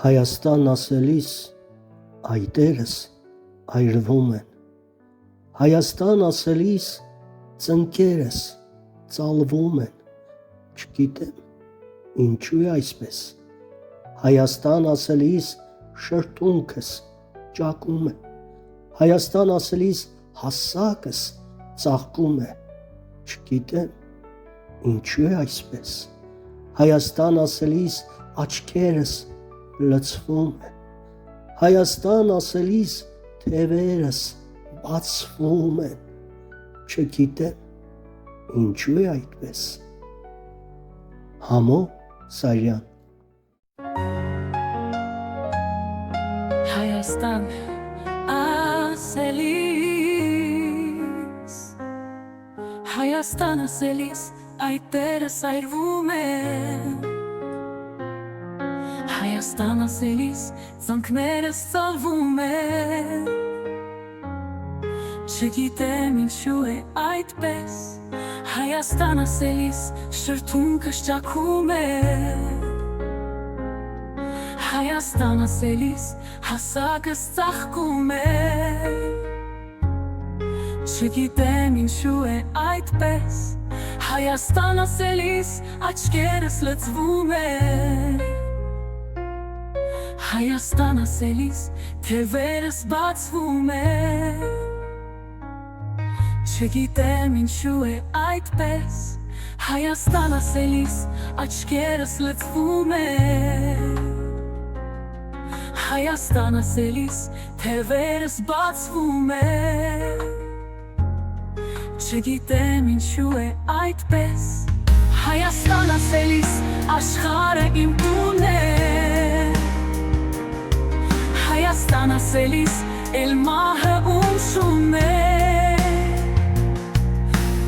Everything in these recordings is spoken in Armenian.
Հայաստան ասելիս այտերս այրվում են, Հայաստան ասելիս ծնկերս ծալվում են, չգիտեմ ինչու է այսպես, Հայաստան ասելիս շրթունքս ճակում է, Հայաստան ասելիս հասակս ծաղկում է, չգիտեմ ինչու է այսպես, Հայաստան ասելիս աչքերս լցվում է, Հայաստան ասելիս թևերս բացվում են, չգիտեմ ինչու է այդպես, Համո Սարյան Հայաստան ասելիս Հայաստան ասելիս այտերս այրվում են Հայաստան ասելիս ծնկներս ծալվում են Չգիտեմ ինչու է այդպես Հայաստան ասելիս շրթունքս ճակում է Հայաստան ասելիս հասակս ծաղկում է Չգիտեմ ինչու է այդպես Հայաստան ասելիս աչքերս լցվում է Հայաստան ասելիս թևերս բացվում է Չգիտեմ ինչու է այդպես Հայաստան ասելիս աչքերս լցվում է Հայաստան ասելիս թևերս բացվում է Չգիտեմ ինչու է այդպես Հայաստան ասելիս աշխարհը իմ տունն է Հայաստան ասելիս էլ մահը ումշում է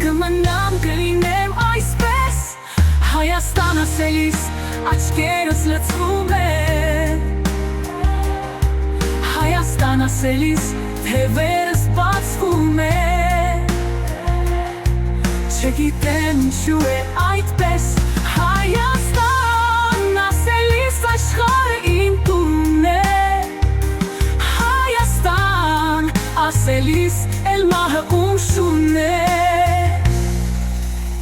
Կմնամ կլինեմ այսպես Հայաստան ասելիս աչքերս լցվում է Հայաստան ասելիս թևերս բացվում է Չգիտեմ ինչու է այդպես Հայաստան ասելիս աշխարհը իմ տունն է Հայաստան ասելիս էլ մահը ումշուն է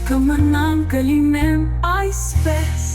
Կմնամ կլինեմ այսպես